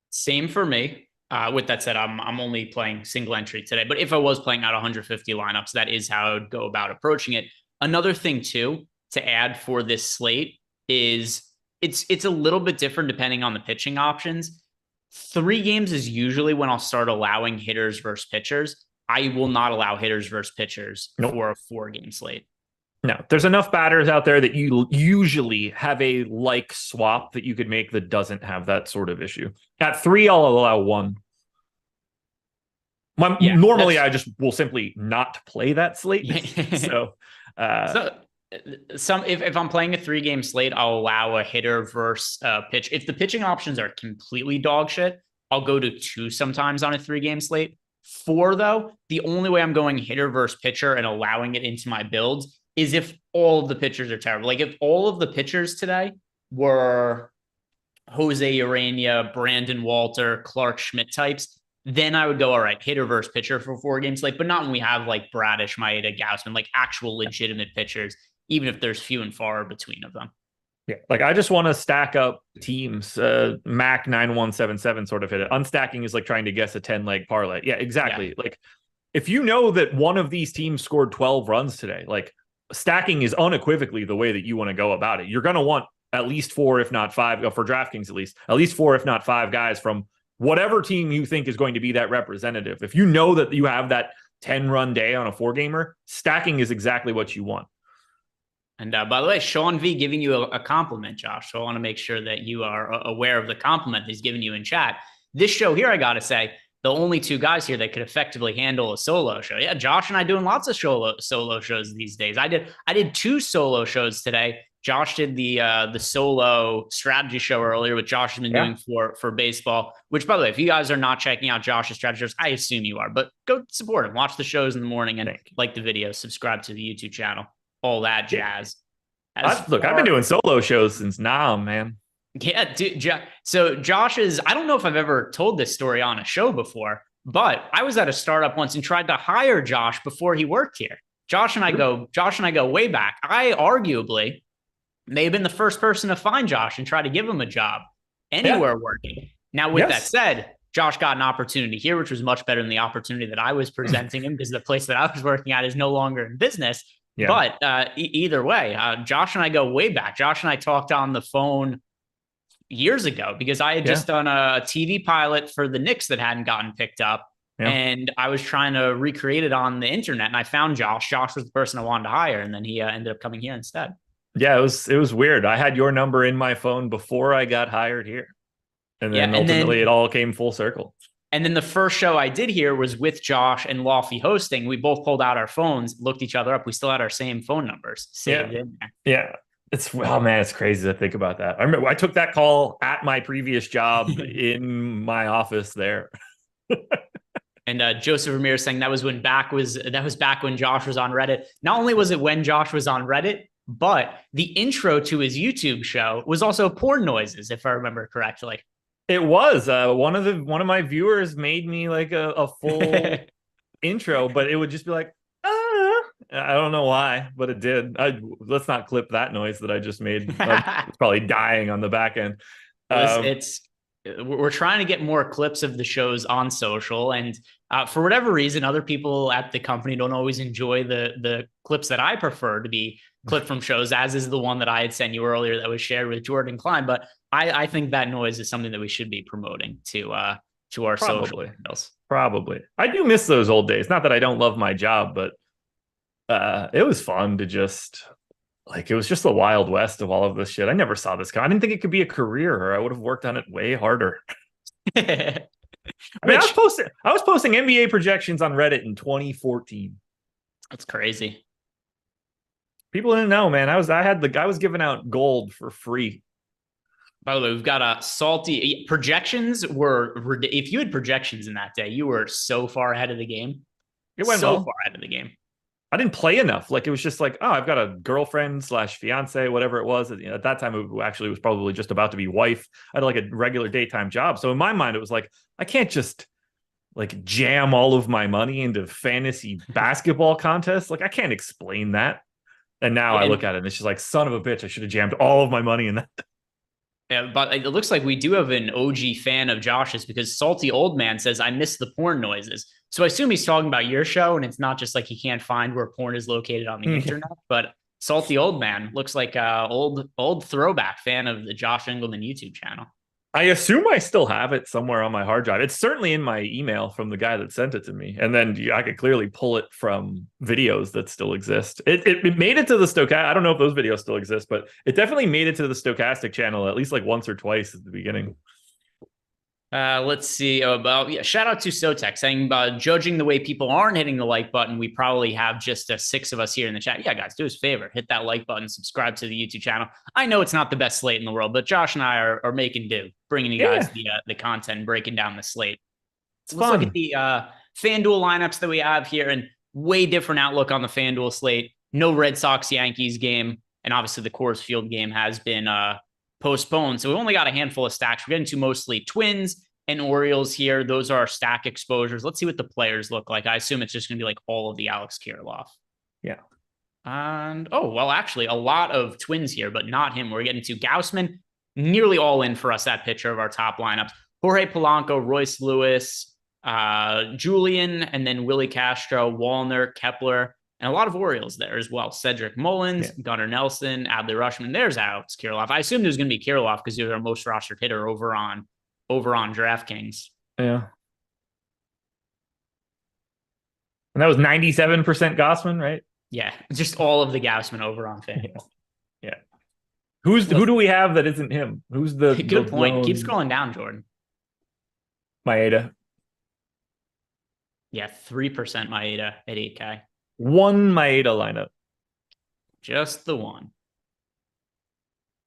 Same for me. With that said, I'm only playing single entry today, but if I was playing out 150 lineups, that is how I would go about approaching it. Another thing too, to add for this slate is it's a little bit different depending on the pitching options. 3 games is usually when I'll start allowing hitters versus pitchers. I will not allow hitters versus pitchers for a 4-game slate. No, there's enough batters out there that you usually have a like swap that you could make that doesn't have that sort of issue. At 3, I'll allow 1. Normally, I just will simply not play that slate. So if I'm playing a 3-game slate, I'll allow a hitter versus pitch. If the pitching options are completely dog shit, I'll go to 2 sometimes on a 3-game slate. 4, though, the only way I'm going hitter versus pitcher and allowing it into my builds is if all of the pitchers are terrible. Like if all of the pitchers today were Jose Urania, Brandon Walter, Clark Schmidt types, then I would go, all right, hitter versus pitcher for 4 games slate, but not when we have like Bradish, Maeda, Gausman, like actual legitimate pitchers, even if there's few and far between of them. Yeah, like I just want to stack up teams. Mac 9177 sort of hit it. Unstacking is like trying to guess a 10-leg parlay. Yeah, exactly. Yeah. Like if you know that one of these teams scored 12 runs today, like stacking is unequivocally the way that you want to go about it. You're going to want at least 4, if not 5, for DraftKings at least 4, if not 5 guys from whatever team you think is going to be that representative. If you know that you have that 10-run day on a 4-gamer, stacking is exactly what you want. And by the way, Sean V giving you a compliment, Josh. So I want to make sure that you are aware of the compliment he's giving you in chat. This show here, I got to say, the only 2 guys here that could effectively handle a solo show. Yeah, Josh and I doing lots of solo shows these days. I did 2 solo shows today. Josh did the solo strategy show earlier, which Josh has been doing for baseball, which, by the way, if you guys are not checking out Josh's strategy shows, I assume you are, but go support him. Watch the shows in the morning and like the videos, subscribe to the YouTube channel, all that jazz. I've been doing solo shows since now, man. Yeah, dude. So Josh's, I don't know if I've ever told this story on a show before, but I was at a startup once and tried to hire Josh before he worked here. Josh and I go way back. I arguably may have been the first person to find Josh and try to give him a job anywhere working. Now, with that said, Josh got an opportunity here, which was much better than the opportunity that I was presenting him because the place that I was working at is no longer in business. Yeah. But either way, Josh and I go way back. Josh and I talked on the phone years ago because I had just done a TV pilot for the Knicks that hadn't gotten picked up. Yeah. And I was trying to recreate it on the internet, and I found Josh. Josh was the person I wanted to hire, and then he ended up coming here instead. Yeah, it was weird. I had your number in my phone before I got hired here. And then ultimately it all came full circle. And then the first show I did here was with Josh and Lofty hosting. We both pulled out our phones, looked each other up. We still had our same phone numbers saved in there. Yeah. It's crazy to think about that. I remember I took that call at my previous job in my office there. And Joseph Ramirez saying that was back when Josh was on Reddit. Not only was it when Josh was on Reddit, but the intro to his YouTube show was also porn noises, if I remember correctly. It was one of my viewers made me like a full intro, but it would just be like, I don't know why, but it did. Let's not clip that noise that I just made. It's probably dying on the back end. We're trying to get more clips of the shows on social, and for whatever reason, other people at the company don't always enjoy the clips that I prefer to be clipped from shows, as is the one that I had sent you earlier that was shared with Jordan Klein. But I think that noise is something that we should be promoting to our social handles. Probably. I do miss those old days. Not that I don't love my job, but it was fun to just it was just the Wild West of all of this shit. I never saw this I didn't think it could be a career, or I would have worked on it way harder. I was posting NBA projections on Reddit in 2014. That's crazy. People didn't know, man. I was giving out gold for free. By the way, we've got a salty projections if you had projections in that day, you were so far ahead of the game. It went so far ahead of the game. I didn't play enough. Like, it was just like, oh, I've got a girlfriend slash fiance, whatever it was. At that time, it actually was probably just about to be wife. I had like a regular daytime job. So in my mind, it was like, I can't just like jam all of my money into fantasy basketball contests. Like, I can't explain that. And now I look at it and it's just like, son of a bitch, I should have jammed all of my money in that. Yeah, but it looks like we do have an OG fan of Josh's, because Salty Old Man says, I miss the porn noises. So I assume he's talking about your show, and it's not just like he can't find where porn is located on the internet. But Salty Old Man looks like a old throwback fan of the Josh Engleman YouTube channel. I assume I still have it somewhere on my hard drive. It's certainly in my email from the guy that sent it to me. And then I could clearly pull it from videos that still exist. It made it to the Stochastic. I don't know if those videos still exist, but it definitely made it to the Stochastic channel at least like once or twice at the beginning. Let's see about, shout out to Sotek saying, judging the way people aren't hitting the like button, we probably have just 6 of us here in the chat. Yeah, guys, do us a favor, hit that like button, subscribe to the YouTube channel. I know it's not the best slate in the world, but Josh and I are making do, bringing you guys the content, breaking down the slate. Let's look at the FanDuel lineups that we have here, and way different outlook on the FanDuel slate. No Red Sox Yankees game, and obviously the Coors Field game has been postponed. So we only got a handful of stacks. We're getting to mostly Twins and Orioles here. Those are our stack exposures. Let's see what the players look like. I assume it's just going to be like all of the Alex Kirilloff. Yeah. And, actually, a lot of Twins here, but not him. We're getting to Gausman, nearly all in for us, that pitcher of our top lineups. Jorge Polanco, Royce Lewis, Julian, and then Willie Castro, Wallner, Kepler, and a lot of Orioles there as well. Cedric Mullins, Gunnar Nelson, Adley Rutschman. There's Alex Kirilloff. I assume there's going to be Kirilloff because he's our most rostered hitter over on DraftKings. Yeah. And that was 97% Gausman, right? Yeah. Just all of the Gausman over on FanDuel. Yeah. Who do we have that isn't him? Who's the good point? Keep scrolling down, Jordan. Maeda. Yeah, 3% Maeda at 8K. One Maeda lineup. Just the one.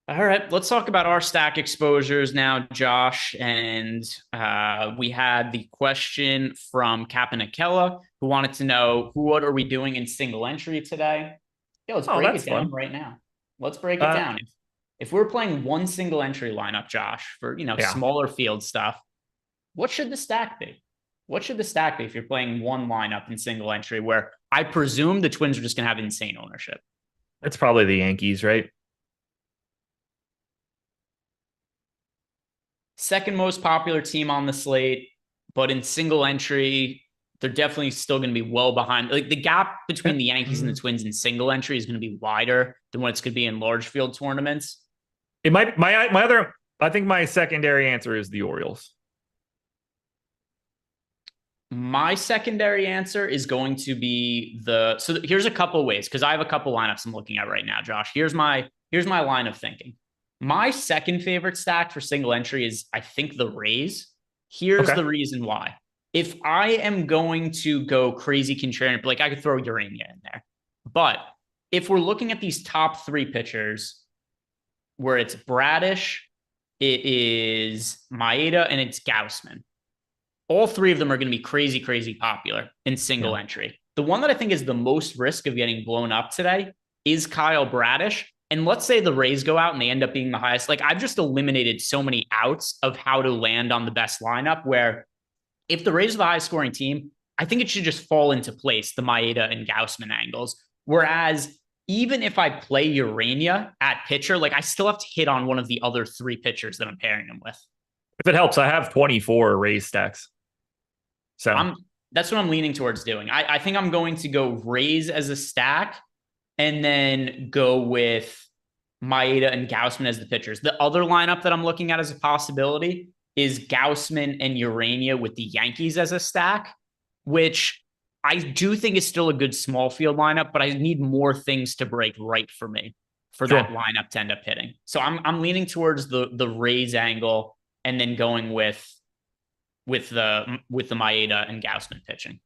All right, let's talk about our stack exposures now, Josh. And we had the question from Capanakella, who wanted to know, what are we doing in single entry today? Yeah, let's break it down right now. Let's break it down. If we're playing one single entry lineup, Josh, for smaller field stuff, what should the stack be? What should the stack be if you're playing one lineup in single entry, where I presume the Twins are just going to have insane ownership? It's probably the Yankees, right? Second most popular team on the slate, but in single entry, they're definitely still going to be well behind. Like, the gap between the Yankees and the Twins in single entry is going to be wider than what it's going to be in large field tournaments. It might. I think my secondary answer is the Orioles. My secondary answer is going to be so here's a couple of ways, because I have a couple lineups I'm looking at right now, Josh. Here's my line of thinking. My second favorite stack for single entry is, I think, the Rays. Here's the reason why. If I am going to go crazy contrarian, like, I could throw Urania in there. But if we're looking at these top 3 pitchers, where it's Bradish, it is Maeda, and it's Gausman, all 3 of them are going to be crazy, crazy popular in single entry. The one that I think is the most risk of getting blown up today is Kyle Bradish. And let's say the Rays go out and they end up being the highest. Like, I've just eliminated so many outs of how to land on the best lineup, where if the Rays are the highest scoring team, I think it should just fall into place, the Maeda and Gausman angles. Whereas even if I play Urania at pitcher, like, I still have to hit on one of the other 3 pitchers that I'm pairing him with. If it helps, I have 24 Rays stacks. So that's what I'm leaning towards doing. I think I'm going to go Rays as a stack, and then go with Maeda and Gausman as the pitchers. The other lineup that I'm looking at as a possibility is Gausman and Urania with the Yankees as a stack, which I do think is still a good small field lineup, but I need more things to break right for me for that lineup to end up hitting. So I'm leaning towards the Rays angle, and then going with the Maeda and Gausman pitching.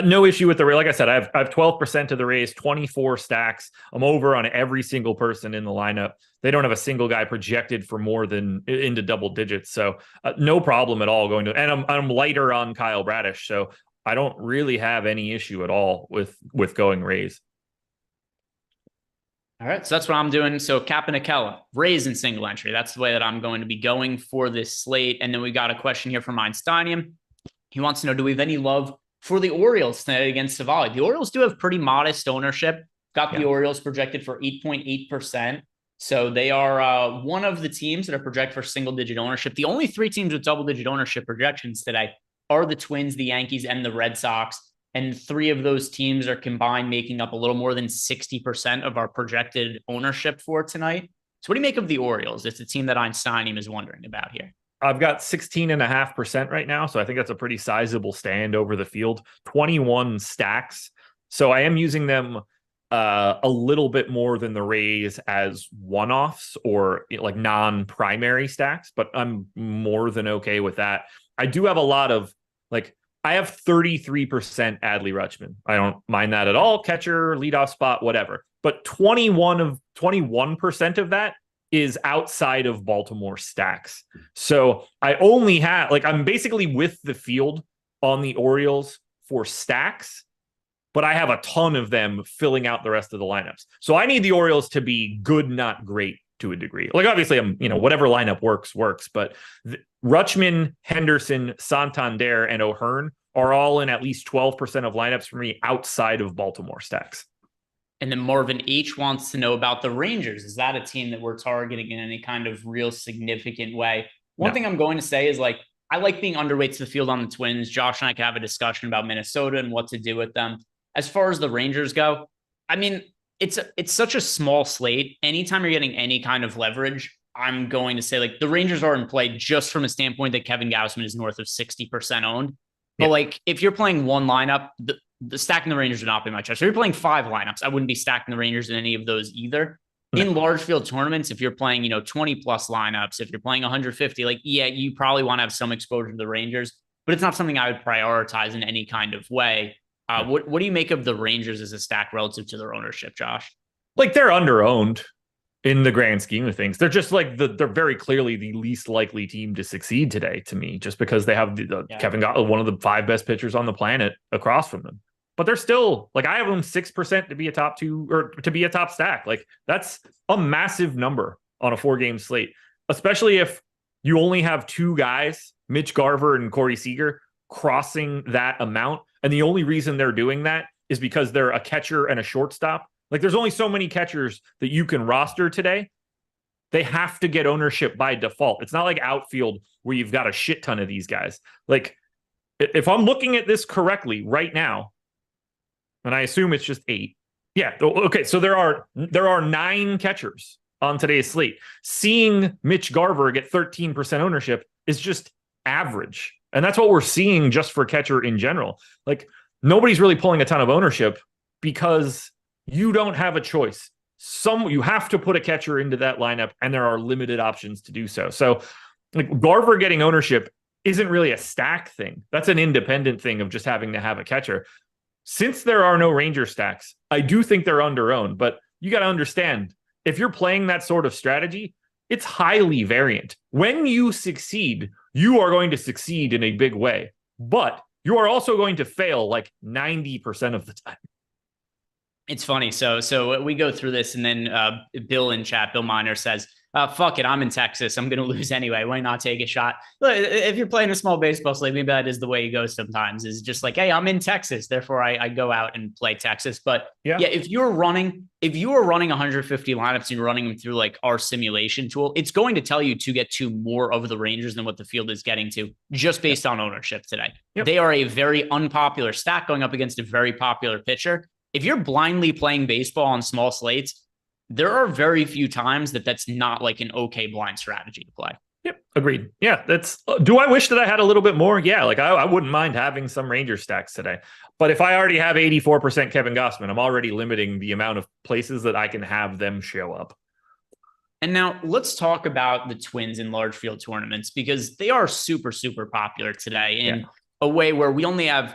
No issue with the Rays. Like I said, I have 12% of the Rays, 24 stacks. I'm over on every single person in the lineup. They don't have a single guy projected for more than into double digits. So no problem at all going to, and I'm lighter on Kyle Bradish. So I don't really have any issue at all with going Rays. All right, so that's what I'm doing. So Cap and Akella, Rays in single entry. That's the way that I'm going to be going for this slate. And then we got a question here from Einsteinium. He wants to know, do we have any love for the Orioles tonight against Savali? The Orioles do have pretty modest ownership. Got the Orioles projected for 8.8%. So they are one of the teams that are projected for single-digit ownership. The only three teams with double-digit ownership projections today are the Twins, the Yankees, and the Red Sox. And three of those teams are combined making up a little more than 60% of our projected ownership for tonight. So what do you make of the Orioles? It's a team that Einsteinium is wondering about here. I've got 16.5% right now. So I think that's a pretty sizable stand over the field. 21 stacks. So I am using them a little bit more than the Rays as one-offs or like non-primary stacks, but I'm more than okay with that. I do have a lot of I have 33% Adley Rutschman. I don't mind that at all. Catcher, leadoff spot, whatever. But 21% of that is outside of Baltimore stacks. So I only have I'm basically with the field on the Orioles for stacks, but I have a ton of them filling out the rest of the lineups. So I need the Orioles to be good, not great to a degree. Obviously I'm, whatever lineup works, but Rutschman, Henderson, Santander, and O'Hearn are all in at least 12% of lineups for me outside of Baltimore stacks. And then Marvin H wants to know about the Rangers. Is that a team that we're targeting in any kind of real significant way? One thing I'm going to say is I like being underweight to the field on the Twins. Josh and I can have a discussion about Minnesota and what to do with them. As far as the Rangers go, I mean, it's such a small slate. Anytime you're getting any kind of leverage, I'm going to say the Rangers are in play just from a standpoint that Kevin Gausman is north of 60% owned. But if you're playing one lineup, the stacking the Rangers would not be my choice. If you're playing 5 lineups, I wouldn't be stacking the Rangers in any of those either. In large field tournaments, if you're playing, 20 plus lineups, if you're playing 150, you probably want to have some exposure to the Rangers, but it's not something I would prioritize in any kind of way. What do you make of the Rangers as a stack relative to their ownership, Josh? They're under-owned in the grand scheme of things. They're just they're very clearly the least likely team to succeed today to me, just because they have Kevin got one of the 5 best pitchers on the planet across from them. But they're still I have them 6% to be a top 2 or to be a top stack. That's a massive number on a 4-game slate, especially if you only have 2 guys, Mitch Garver and Corey Seager, crossing that amount. And the only reason they're doing that is because they're a catcher and a shortstop. There's only so many catchers that you can roster today. They have to get ownership by default. It's not like outfield where you've got a shit ton of these guys. If I'm looking at this correctly right now, and I assume it's just 8. Yeah. Okay. So there are 9 catchers on today's slate. Seeing Mitch Garver get 13% ownership is just average. And that's what we're seeing just for catcher in general. Nobody's really pulling a ton of ownership because you don't have a choice. You have to put a catcher into that lineup, and there are limited options to do so. So Garver getting ownership isn't really a stack thing. That's an independent thing of just having to have a catcher. Since there are no Ranger stacks, I do think they're under-owned, but you got to understand, if you're playing that sort of strategy, it's highly variant. When you succeed, you are going to succeed in a big way, but you are also going to fail 90% of the time. It's funny. So we go through this, and then Bill in chat, Bill Miner says, fuck it, I'm in Texas. I'm going to lose anyway. Why not take a shot? Look, if you're playing a small baseball slate, maybe that is the way you go sometimes, is just hey, I'm in Texas, therefore I go out and play Texas. But if you are running 150 lineups and you're running them through our simulation tool, it's going to tell you to get to more of the Rangers than what the field is getting to just based on ownership today. They are a very unpopular stack going up against a very popular pitcher. If you're blindly playing baseball on small slates, there are very few times that's not an okay blind strategy to play. Yep. Agreed. Yeah. Do I wish that I had a little bit more? Yeah. I wouldn't mind having some Ranger stacks today, but if I already have 84% Kevin Gausman, I'm already limiting the amount of places that I can have them show up. And now let's talk about the Twins in large field tournaments, because they are super, super popular today in a way where we only have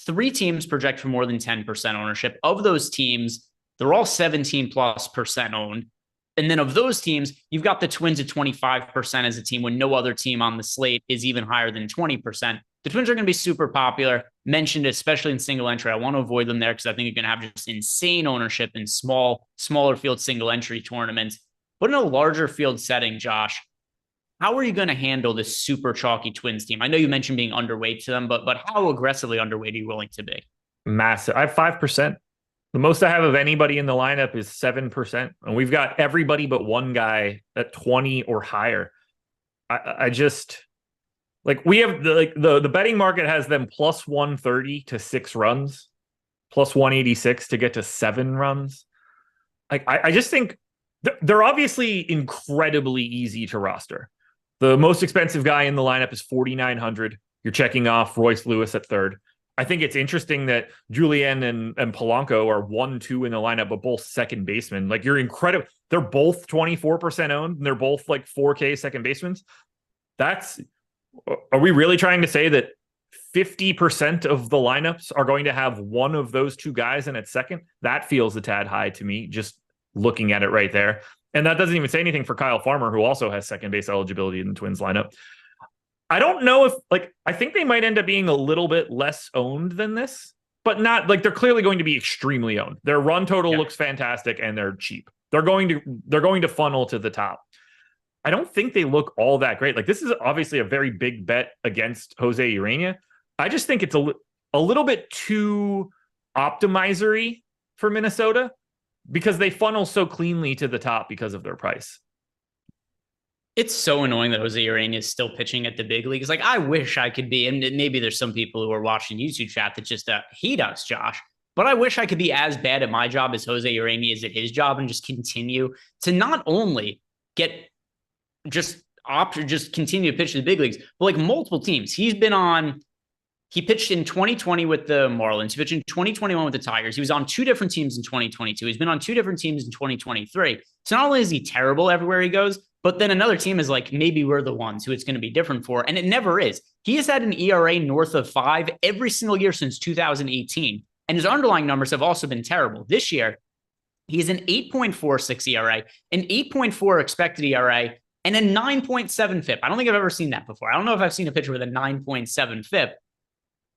3 teams project for more than 10% ownership. Of those teams, they're all 17+% owned. And then of those teams, you've got the Twins at 25% as a team when no other team on the slate is even higher than 20%. The Twins are going to be super popular. Mentioned, especially in single entry. I want to avoid them there because I think you're going to have just insane ownership in smaller field single entry tournaments. But in a larger field setting, Josh, how are you going to handle this super chalky Twins team? I know you mentioned being underweight to them, but how aggressively underweight are you willing to be? Massive. I have 5%. The most I have of anybody in the lineup is 7%. And we've got everybody but one guy at 20 or higher. I just like we have the betting market has them plus 130 to 6 runs, plus 186 to get to 7 runs. Like I just think they're obviously incredibly easy to roster. The most expensive guy in the lineup is 4,900. You're checking off Royce Lewis at third. I think it's interesting that Julian and Polanco are 1-2 in the lineup, but both second basemen. Like you're incredible. They're both 24% owned, and they're both like 4K second basemen. Are we really trying to say that 50% of the lineups are going to have one of those two guys in at second? That feels a tad high to me, just looking at it right there. And that doesn't even say anything for Kyle Farmer, who also has second base eligibility in the Twins lineup. I don't know if I think they might end up being a little bit less owned than this, but not like they're clearly going to be extremely owned. Their run total looks fantastic and they're cheap. They're going to funnel to the top. I don't think they look all that great. Like this is obviously a very big bet against Jose Urena. I just think it's a little bit too optimizery for Minnesota because they funnel so cleanly to the top because of their price. It's so annoying that Jose Urena is still pitching at the big leagues. Like, I wish I could be, and maybe there's some people who are watching YouTube chat that just hate us, Josh. But I wish I could be as bad at my job as Jose Urena is at his job and just continue to not only get just continue to pitch to the big leagues, but like multiple teams. He pitched in 2020 with the Marlins. He pitched in 2021 with the Tigers. He was on 2 different teams in 2022. He's been on 2 different teams in 2023. So not only is he terrible everywhere he goes, but then another team is like, maybe we're the ones who it's going to be different for. And it never is. He has had an ERA north of 5 every single year since 2018. And his underlying numbers have also been terrible. This year, he has an 8.46 ERA, an 8.4 expected ERA, and a 9.7 FIP. I don't think I've ever seen that before. I don't know if I've seen a pitcher with a 9.7 FIP.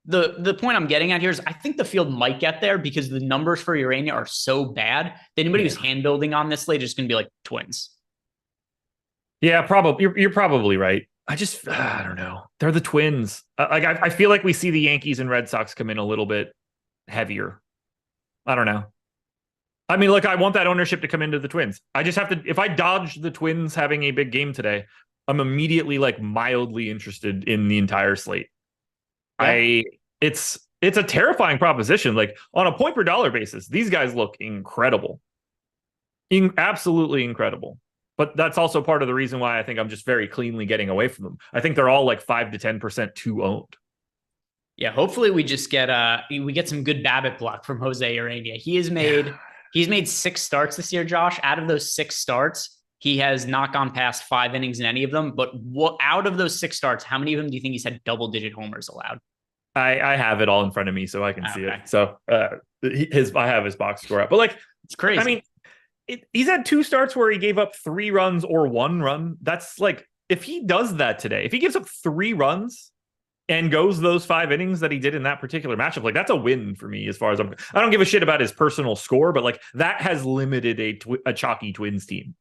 The point I'm getting at here is I think the field might get there because the numbers for Urena are so bad that anybody who's hand building on this slate is going to be like Twins. Yeah, probably. You're probably right. I don't know. They're the Twins. I feel like we see the Yankees and Red Sox come in a little bit heavier. I don't know. I mean, look, I want that ownership to come into the Twins. I just have to, if I dodge the Twins having a big game today, I'm immediately like mildly interested in the entire slate. Yeah. It's a terrifying proposition. Like on a point per dollar basis, these guys look incredible. Absolutely incredible. But that's also part of the reason why I think I'm just very cleanly getting away from them. I think they're all like 5 to 10% too owned. Yeah, hopefully we just get some good BABIP luck from Jose Urena. He's made 6 starts this year, Josh. Out of those 6 starts, he has not gone past 5 innings in any of them. But out of those 6 starts, how many of them do you think he's had double-digit homers allowed? I have it all in front of me, so I can see it. So I have his box score up. But like, it's crazy. I mean, he's had 2 starts where he gave up 3 runs or 1 run. That's like, if he does that today, if he gives up 3 runs and goes those 5 innings that he did in that particular matchup, like that's a win for me as far as I don't give a shit about his personal score, but like that has limited a chalky Twins team.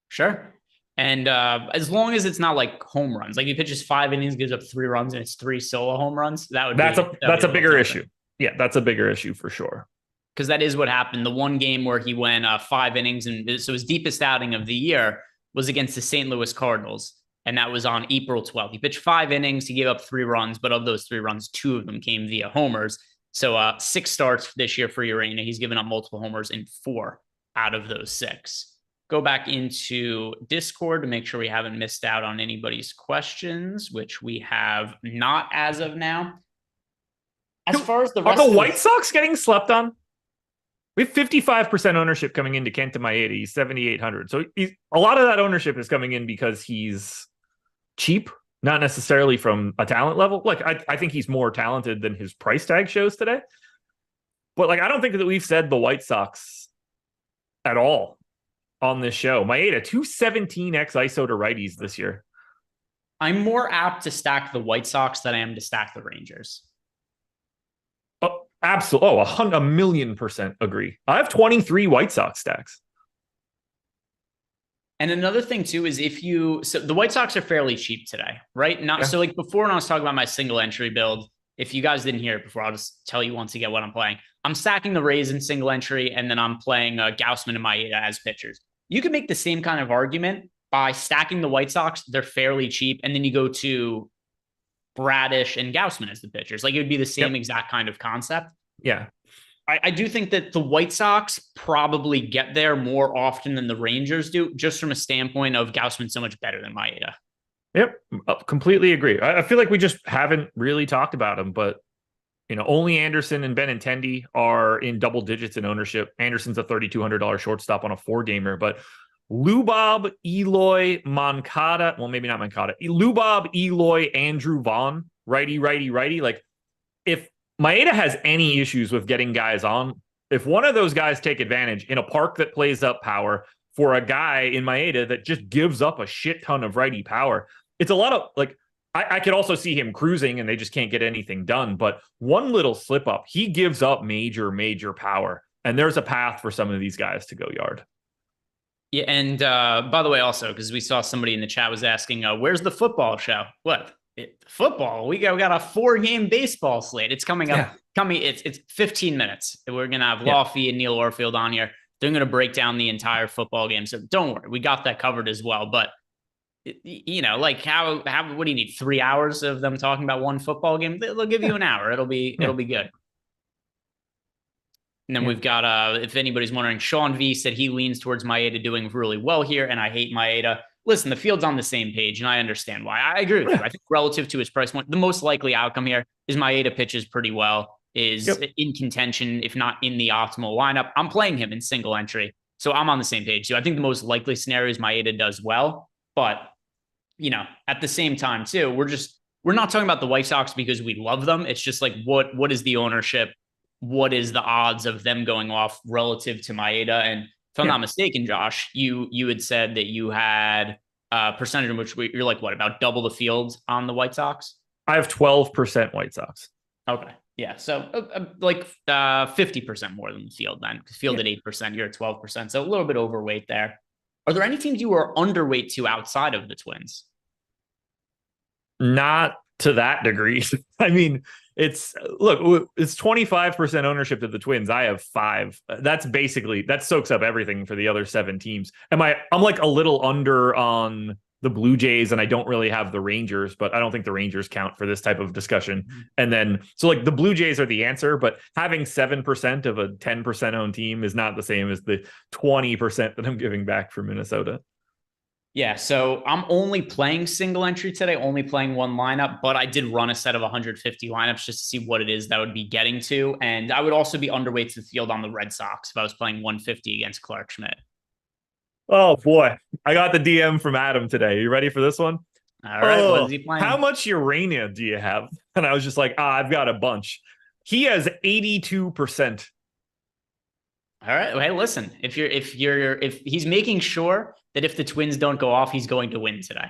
Sure. And as long as it's not like home runs, like he pitches 5 innings, gives up 3 runs, and it's 3 solo home runs, that's a bigger issue. Yeah, that's a bigger issue for sure. Because that is what happened. The one game where he went 5 innings, and so his deepest outing of the year was against the St. Louis Cardinals, and that was on April 12th. He pitched 5 innings, he gave up 3 runs, but of those 3 runs, 2 of them came via homers. So 6 starts this year for Urena. He's given up multiple homers in 4 out of those 6. Go back into Discord to make sure we haven't missed out on anybody's questions, which we have not as of now. As far as the rest are the White Sox getting slept on? We have 55% ownership coming into Kenta Maeda. He's 7,800. So a lot of that ownership is coming in because he's cheap, not necessarily from a talent level. Like I think he's more talented than his price tag shows today. But like I don't think that we've said the White Sox at all on this show. Maeda, 217x ISO to righties this year. I'm more apt to stack the White Sox than I am to stack the Rangers. Oh, absolutely. Oh, 1,000,000% agree. I have 23 White Sox stacks. And another thing too is so the White Sox are fairly cheap today, right? Not so like before when I was talking about my single entry build, if you guys didn't hear it before, I'll just tell you once again what I'm playing. I'm stacking the Rays in single entry, and then I'm playing Gausman and Maeda as pitchers. You can make the same kind of argument by stacking the White Sox. They're fairly cheap, and then you go to Bradish and Gausman as the pitchers. Like it would be the same exact kind of concept. Yeah. I do think that the White Sox probably get there more often than the Rangers do, just from a standpoint of Gausman so much better than Maeda. Yep, completely agree. I feel like we just haven't really talked about him, but only Anderson and Benintendi are in double digits in ownership. Anderson's a $3,200 shortstop on a 4-gamer, but Lubob, Eloy, Moncada, well, maybe not Moncada, Lubob, Eloy, Andrew Vaughn, righty. Like if Maeda has any issues with getting guys on, if one of those guys take advantage in a park that plays up power for a guy in Maeda that just gives up a shit ton of righty power, it's a lot of like, I could also see him cruising and they just can't get anything done. But one little slip up, he gives up major power. And there's a path for some of these guys to go yard. Yeah. And by the way, also, because we saw somebody in the chat was asking, where's the football show? What? Football? We got a 4-game baseball slate. It's coming up. It's 15 minutes. We're going to have Laffy and Neil Orfield on here. They're going to break down the entire football game. So don't worry. We got that covered as well. But like how what do you need? 3 hours of them talking about one football game? They'll give you an hour. It'll be good. And then we've got if anybody's wondering, Sean V said he leans towards Maeda doing really well here, and I hate Maeda. Listen, the field's on the same page, and I understand why. I agree with you. I think relative to his price point, the most likely outcome here is Maeda pitches pretty well, is in contention, if not in the optimal lineup. I'm playing him in single entry, so I'm on the same page. So I think the most likely scenario is Maeda does well. But, at the same time, too, we're not talking about the White Sox because we love them. It's just like, what is the ownership? What is the odds of them going off relative to Maeda? And if I'm not mistaken, Josh, you had said that you had a percentage in which you're like, what, about double the field on the White Sox? I have 12% White Sox. Okay. Yeah. So like 50% more than the field then. Field at 8%, you're at 12%. So a little bit overweight there. Are there any teams you are underweight to outside of the Twins? Not to that degree. I mean, it's 25% ownership of the Twins. I have 5. That soaks up everything for the other 7 teams. I'm like a little under on the Blue Jays, and I don't really have the Rangers, but I don't think the Rangers count for this type of discussion. And then, so like the Blue Jays are the answer, but having 7% of a 10% owned team is not the same as the 20% that I'm giving back for Minnesota. Yeah, so I'm only playing single entry today, only playing one lineup, but I did run a set of 150 lineups just to see what it is that would be getting to. And I would also be underweight to the field on the Red Sox if I was playing 150 against Clark Schmidt. Oh, boy. I got the DM from Adam today. You ready for this one? All right. What is he playing? How much Urania do you have? And I was just like, I've got a bunch. He has 82%. All right. Well, hey, listen, if he's making sure that if the Twins don't go off, he's going to win today.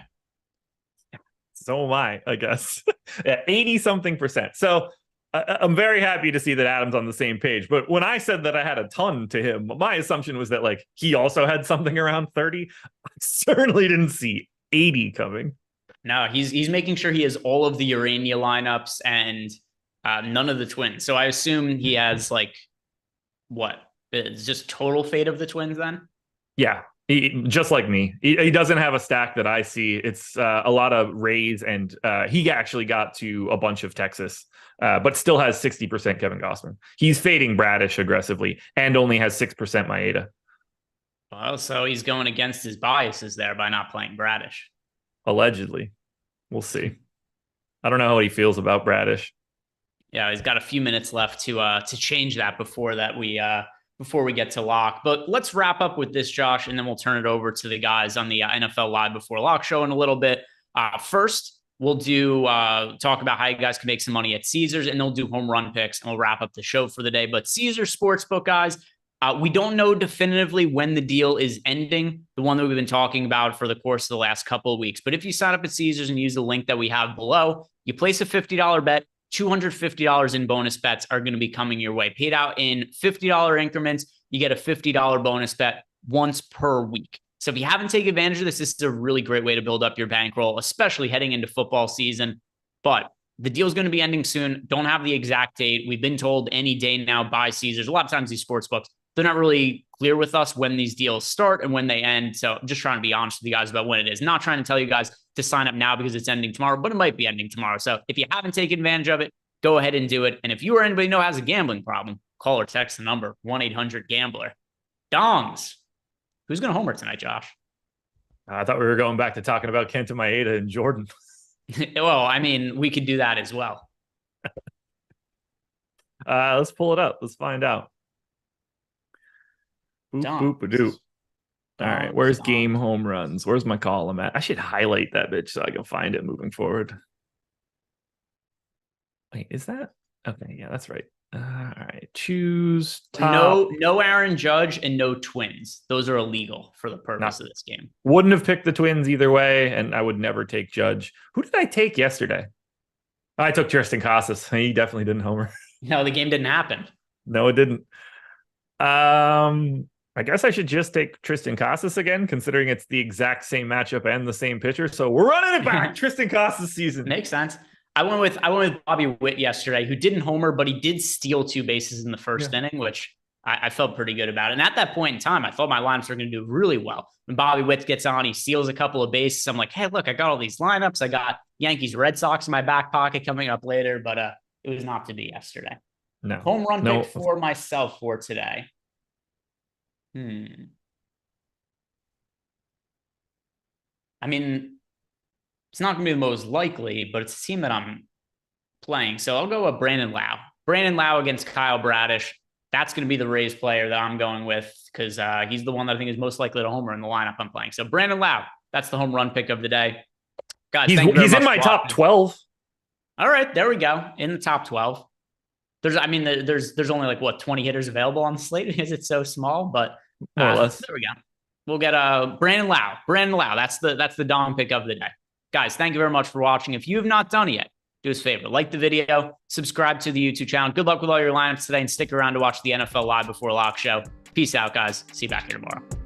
So am I guess. 80-something%. So I'm very happy to see that Adam's on the same page. But when I said that I had a ton to him, my assumption was that like he also had something around 30. I certainly didn't see 80 coming. No, he's making sure he has all of the Urania lineups and none of the Twins. So I assume he has like what? It's just total fate of the Twins then? Yeah. Just like me, he doesn't have a stack that I see. It's a lot of Rays, and he actually got to a bunch of Texas, but still has 60% Kevin Gausman. He's fading Bradish aggressively and only has 6% Maeda. Well, so he's going against his biases there by not playing Bradish. Allegedly. We'll see. I don't know how he feels about Bradish. Yeah, he's got a few minutes left to change that before we get to lock. But let's wrap up with this, Josh, and then we'll turn it over to the guys on the NFL Live Before Lock show in a little bit. First, we'll do talk about how you guys can make some money at Caesars, and they'll do home run picks, and we'll wrap up the show for the day. But Caesars Sportsbook, guys, We don't know definitively when the deal is ending, the one that we've been talking about for the course of the last couple of weeks. But if you sign up at Caesars and use the link that we have below, you place a $50 bet, $250 in bonus bets are going to be coming your way. Paid out in $50 increments, you get a $50 bonus bet once per week. So if you haven't taken advantage of this, this is a really great way to build up your bankroll, especially heading into football season. But the deal is going to be ending soon. Don't have the exact date. We've been told any day now by Caesars. A lot of times these sports books, they're not really clear with us when these deals start and when they end. So I'm just trying to be honest with you guys about when it is. Not trying to tell you guys to sign up now because it's ending tomorrow, but it might be ending tomorrow. So if you haven't taken advantage of it, go ahead and do it. And if you or anybody know has a gambling problem, call or text the number 1-800-GAMBLER. Dongs. Who's going to homer tonight, Josh? I thought we were going back to talking about Kenta Maeda and Jordan. Well, I mean, we could do that as well. Let's pull it up. Let's find out. Boop, boop, doop. All right, where's game home runs? Where's my column at? I should highlight that bitch so I can find it moving forward. Wait, is that? Okay, yeah, that's right. All right, choose top. No Aaron Judge and no Twins. Those are illegal for the purpose of this game. Wouldn't have picked the Twins either way, and I would never take Judge. Who did I take yesterday? I took Tristan Casas. He definitely didn't homer. No, the game didn't happen. No, it didn't. I guess I should just take Tristan Casas again, considering it's the exact same matchup and the same pitcher. So we're running it back. Tristan Casas season. Makes sense. I went with Bobby Witt yesterday, who didn't homer, but he did steal 2 bases in the first inning, which I felt pretty good about. And at that point in time, I thought my lineups were going to do really well. When Bobby Witt gets on, he steals a couple of bases. I'm like, hey, look, I got all these lineups. I got Yankees, Red Sox in my back pocket coming up later, but it was not to be yesterday. No. Home run pick for myself for today. I mean, it's not going to be the most likely, but it's a team that I'm playing. So I'll go with Brandon Lau. Brandon Lau against Kyle Bradish. That's going to be the Rays player that I'm going with because he's the one that I think is most likely to homer in the lineup I'm playing. So Brandon Lau, that's the home run pick of the day. Guys, he's in my top 12. All right, there we go. In the top 12. There's only like 20 hitters available on the slate because it's so small, but there we go. We'll get Brandon Lau. Brandon Lau. That's the dong pick of the day. Guys, thank you very much for watching. If you have not done it yet, do us a favor, like the video, subscribe to the YouTube channel. Good luck with all your lineups today, and stick around to watch the NFL Live Before Lock show. Peace out, guys. See you back here tomorrow.